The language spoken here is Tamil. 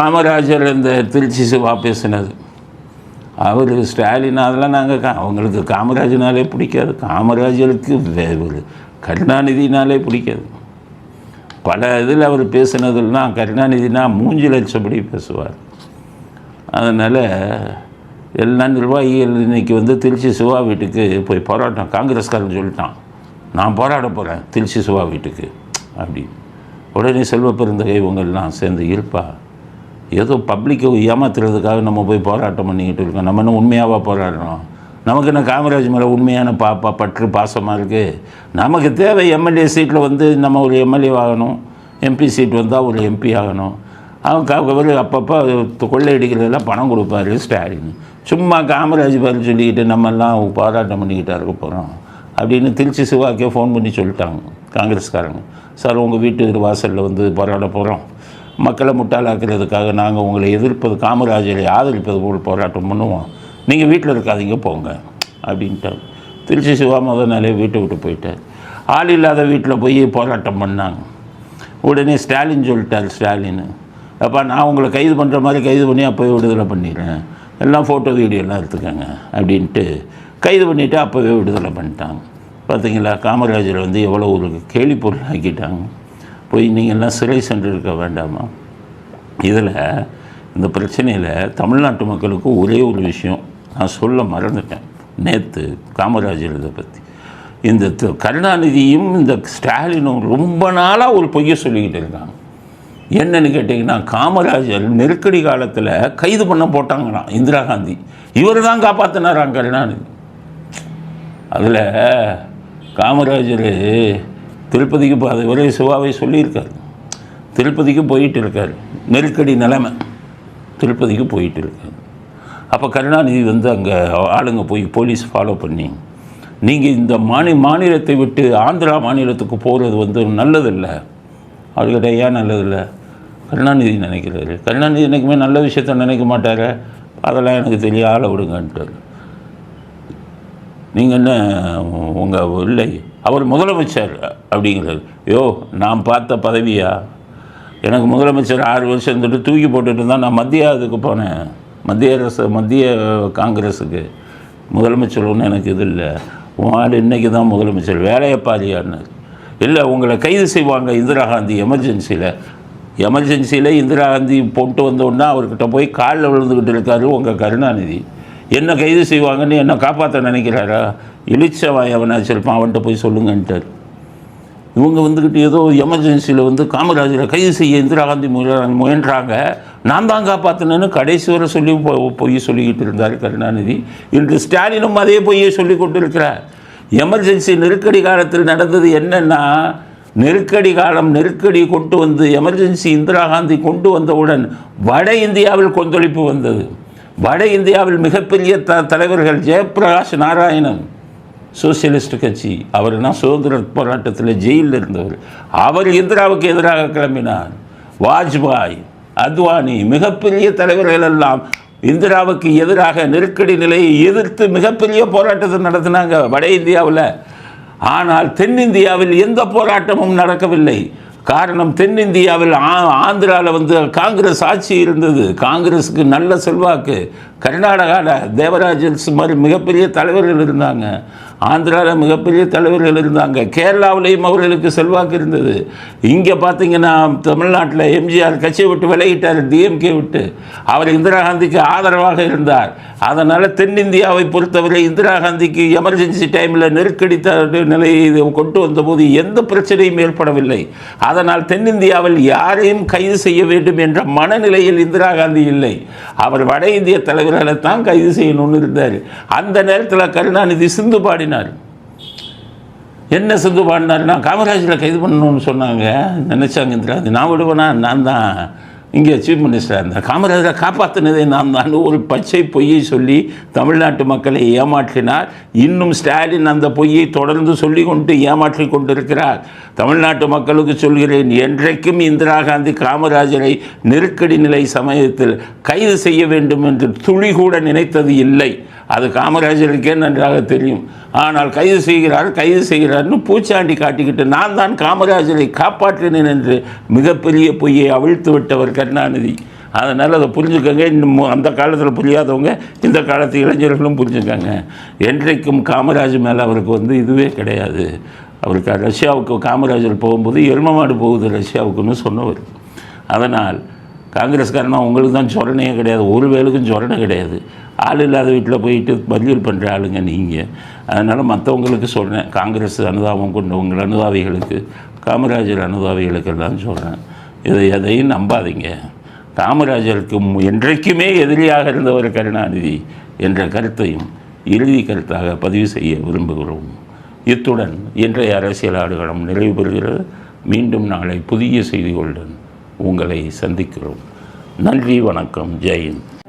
காமராஜர் இந்த திருச்சி சிவா பேசினது, அவர் ஸ்டாலின் அதெல்லாம் நாங்கள் அவங்களுக்கு காமராஜனாலே பிடிக்காது, காமராஜருக்கு கருணாநிதினாலே பிடிக்காது. பல இதில் அவர் பேசினதுலாம் கருணாநிதினா மூஞ்சி லட்சப்படி பேசுவார். அதனால் எல்லா நிர்வாகிகள் இன்றைக்கி திருச்சி சிவா வீட்டுக்கு போய் போராட்டம், காங்கிரஸ்காரன் சொல்லிட்டான் நான் போராட போகிறேன் திருச்சி சிவா வீட்டுக்கு அப்படின்னு. உடனே செல்வ பெருந்தகை இவங்கெல்லாம் சேர்ந்து இருப்பா, ஏதோ பப்ளிக்கை ஏமாத்துறதுக்காக நம்ம போய் போராட்டம் பண்ணிக்கிட்டு இருக்கோம், நம்ம என்ன உண்மையாகவா போராடுறோம், நமக்கு என்ன காமராஜ் மேலே உண்மையான பற்று பாசமாக இருக்குது, நமக்கு தேவை எம்எல்ஏ சீட்டில் நம்ம ஒரு எம்எல்ஏ ஆகணும், எம்பி சீட் வந்தால் ஒரு எம்பி ஆகணும். அவங்க அப்பப்போ கொள்ளையடிக்கிறதெல்லாம் பணம் கொடுப்பாரு ஸ்டாலின், சும்மா காமராஜ் பேர் சொல்லிக்கிட்டு நம்மெல்லாம் போராட்டம் பண்ணிக்கிட்டா இருக்க போகிறோம் அப்படின்னு திருச்சி சிவாக்கே ஃபோன் பண்ணி சொல்லிட்டாங்க காங்கிரஸ்காரங்க. சார் உங்கள் வீட்டு வாசலில் போராட போகிறோம், மக்களை முட்டாளாக்குறதுக்காக நாங்கள் உங்களை எதிர்ப்பது காமராஜரை ஆதரிப்பது போல் போராட்டம் பண்ணுவோம், நீங்கள் வீட்டில் இருக்காதீங்க போங்க அப்படின்ட்டார். திருச்சி சிவா முதல் நாளே வீட்டை விட்டு போயிட்டார். ஆள் இல்லாத வீட்டில் போய் போராட்டம் பண்ணாங்க. உடனே ஸ்டாலின் சொல்லிட்டார், ஸ்டாலின் அப்போ நான் உங்களை கைது பண்ணுற மாதிரி கைது பண்ணி அப்போவே விடுதலை பண்ணிடுறேன், எல்லாம் ஃபோட்டோ வீடியோலாம் எடுத்துக்கோங்க அப்படின்ட்டு கைது பண்ணிவிட்டு அப்போவே விடுதலை பண்ணிட்டாங்க. பார்த்தீங்களா காமராஜர் எவ்வளோ ஒரு கேலி பொருள் ஆக்கிட்டாங்க. போய் நீங்கள்லாம் சிறை சென்று இருக்க வேண்டாமா? இதில் இந்த பிரச்சனையில் தமிழ்நாட்டு மக்களுக்கு ஒரே ஒரு விஷயம் நான் சொல்ல மறந்துட்டேன் நேற்று காமராஜர் இதை பற்றி. இந்த கருணாநிதியும் இந்த ஸ்டாலினும் ரொம்ப நாளாக ஒரு பொய்யை சொல்லிக்கிட்டு இருக்காங்க. என்னன்னு கேட்டிங்கன்னா, காமராஜர் நெருக்கடி காலத்தில் கைது பண்ண போட்டாங்களாம் இந்திரா காந்தி, இவர் தான் காப்பாற்றினாராங்க கருணாநிதி. அதில் காமராஜர் திருப்பதிக்கு அது ஒரே சிவாவை சொல்லியிருக்கார், திருப்பதிக்கு போயிட்டு இருக்கார், நெருக்கடி நிலைமை திருப்பதிக்கு போயிட்டு இருக்கார். அப்போ கருணாநிதி அங்கே ஆளுங்க போய் போலீஸ் ஃபாலோ பண்ணி, நீங்கள் இந்த மாநிலத்தை விட்டு ஆந்திரா மாநிலத்துக்கு போகிறது நல்லதில்லை, அவர்கிட்ட ஏன் நல்லதில்லை கருணாநிதி நினைக்கிறாரு. கருணாநிதி என்றைக்குமே நல்ல விஷயத்த நினைக்க மாட்டார், அதெல்லாம் எனக்கு தெரிய ஆளை விடுங்கன்ட்டார். நீங்கள் என்ன உங்கள் இல்லை அவர் முதலமைச்சர் அப்படிங்கிறார். நான் பார்த்த பதவியா, எனக்கு முதலமைச்சர் 6 வருஷம் இருந்துட்டு தூக்கி போட்டுட்டு தான் நான் இதுக்கு போனேன், மத்திய காங்கிரஸுக்கு முதலமைச்சர் ஒன்று எனக்கு இது இல்லை, உன் ஆள் இன்றைக்கி தான் முதலமைச்சர், வேலையை பாரியான்னு. இல்லை உங்களை கைது செய்வாங்க இந்திரா காந்தி எமர்ஜென்சியில் இந்திரா காந்தி போட்டு வந்தோன்னா அவர்கிட்ட போய் காலில் விழுந்துக்கிட்டு இருக்காரு உங்கள் கருணாநிதி, என்ன கைது செய்வாங்கன்னு என்ன காப்பாற்ற நினைக்கிறாரா? இழிச்சவாய் அவனாச்சு இருப்பான், அவன்கிட்ட போய் சொல்லுங்கன்ட்டார். இவங்க ஏதோ எமர்ஜென்சியில் காமராஜரை கைது செய்ய இந்திரா காந்தி முயன்றாங்க, நான் தான் காப்பாற்றினேன்னு கடைசி வரை சொல்லி பொய் சொல்லிக்கிட்டு இருந்தார் கருணாநிதி. இன்று ஸ்டாலினும் அதே பொய்யை சொல்லி கொண்டு இருக்கிறார். எமர்ஜென்சி நெருக்கடி காலத்தில் நடந்தது என்னென்னா, நெருக்கடி கொண்டு எமர்ஜென்சி இந்திரா காந்தி கொண்டு வந்தவுடன் வட இந்தியாவில் கொந்தளிப்பு வந்தது. வட இந்தியாவில் மிகப்பெரிய தலைவர்கள் ஜெயபிரகாஷ் நாராயணன் சோசியலிஸ்ட் கட்சி, அவர்னா சுதந்திர போராட்டத்தில் ஜெயிலில் இருந்தவர், அவர் இந்திராவுக்கு எதிராக கிளம்பினார். வாஜ்பாய், அத்வானி, மிகப்பெரிய தலைவர்கள் எல்லாம் இந்திராவுக்கு எதிராக நெருக்கடி நிலையை எதிர்த்து மிகப்பெரிய போராட்டத்தை நடத்தினாங்க வட இந்தியாவில். ஆனால் தென்னிந்தியாவில் எந்த போராட்டமும் நடக்கவில்லை. காரணம், தென்னிந்தியாவில் ஆந்திராவில் காங்கிரஸ் ஆட்சி இருந்தது, காங்கிரஸுக்கு நல்ல செல்வாக்கு. கர்நாடகாவில் தேவராஜன்ஸ் மாதிரி மிகப்பெரிய தலைவர்கள் இருந்தாங்க, ஆந்திராவில் மிகப்பெரிய தலைவர்கள் இருந்தாங்க, கேரளாவிலையும் அவர்களுக்கு செல்வாக்கு இருந்தது. இங்கே பார்த்தீங்கன்னா தமிழ்நாட்டில் எம்ஜிஆர் கட்சியை விட்டு விலகிட்டார், டிஎம்கே விட்டு. அவர் இந்திரா காந்திக்கு ஆதரவாக இருந்தார். அதனால் தென்னிந்தியாவை பொறுத்தவரை இந்திரா காந்திக்கு எமர்ஜென்சி டைமில் நெருக்கடி நிலையை கொண்டு வந்தபோது எந்த பிரச்சனையும் ஏற்படவில்லை. அதனால் தென்னிந்தியாவில் யாரையும் கைது செய்ய வேண்டும் என்ற மனநிலையில் இந்திரா காந்தி இல்லை. அவர் வட இந்திய தலைவர்களை தான் கைது செய்யணும்னு இருந்தார். அந்த நேரத்தில் கருணாநிதி சிந்து பாடினார். என்ன சிந்து பாடினார்னா, காமராஜரை கைது பண்ணணும்னு சொன்னாங்க, நினைச்சாங்க இந்திரா காந்தி. நான் விடுவேனா, நான் தான் இங்கே சீஃப் மினிஸ்டராக இருந்தேன், காமராஜரை காப்பாற்றினதே நான் தான் ஒரு பச்சை பொய்யை சொல்லி தமிழ்நாட்டு மக்களை ஏமாற்றினார். இன்னும் ஸ்டாலின் அந்த பொய்யை தொடர்ந்து சொல்லி கொண்டு ஏமாற்றி கொண்டிருக்கிறார். தமிழ்நாட்டு மக்களுக்கு சொல்கிறேன், என்றைக்கும் இந்திரா காந்தி காமராஜரை நெருக்கடி நிலை சமயத்தில் கைது செய்ய வேண்டும் என்று துளி கூட நினைத்தது இல்லை. அது காமராஜருக்கே நன்றாக தெரியும். ஆனால் கைது செய்கிறார்னு பூச்சாண்டி காட்டிக்கிட்டு நான் தான் காமராஜரை காப்பாற்றினேன் என்று மிகப்பெரிய பொய்யை அவிழ்த்து விட்டவர் கருணாநிதி. அதனால் அதை புரிஞ்சுக்கங்க. இன்னும் அந்த காலத்தில் புரியாதவங்க இந்த காலத்து இளைஞர்களும் புரிஞ்சுக்கங்க. என்றைக்கும் காமராஜ் மேலே அவருக்கு இதுவே கிடையாது. அவருக்கு ரஷ்யாவுக்கு காமராஜர் போகும்போது எரும மாடு போகுது ரஷ்யாவுக்குன்னு சொன்னவர். அதனால் காங்கிரஸ்காரனா உங்களுக்கு தான் சொரணையே கிடையாது, ஒரு வேலுக்கும் சொரணை கிடையாது. ஆள் இல்லாத வீட்டில் போயிட்டு பதில் பண்ணுற ஆளுங்க நீங்கள். அதனால் மற்றவங்களுக்கு சொல்கிறேன், காங்கிரஸ் அனுதாபம் கொண்டவங்க அனுதாபிகளுக்கு, காமராஜர் அனுதாபிகளுக்கெல்லாம் சொல்கிறேன், இதை எதையும் நம்பாதீங்க. காமராஜருக்கு என்றைக்குமே எதிரியாக இருந்தவர் கருணாநிதி என்ற கருத்தையும் இறுதி கருத்தாக பதிவு செய்ய விரும்புகிறோம். இத்துடன் இன்றைய அரசியல் ஆடுகளம் நிறைவு பெறுகிறது. மீண்டும் நாளை புதிய செய்திகளுடன் உங்களை சந்திக்கிறோம். நன்றி, வணக்கம், ஜெய் ஹிந்த்.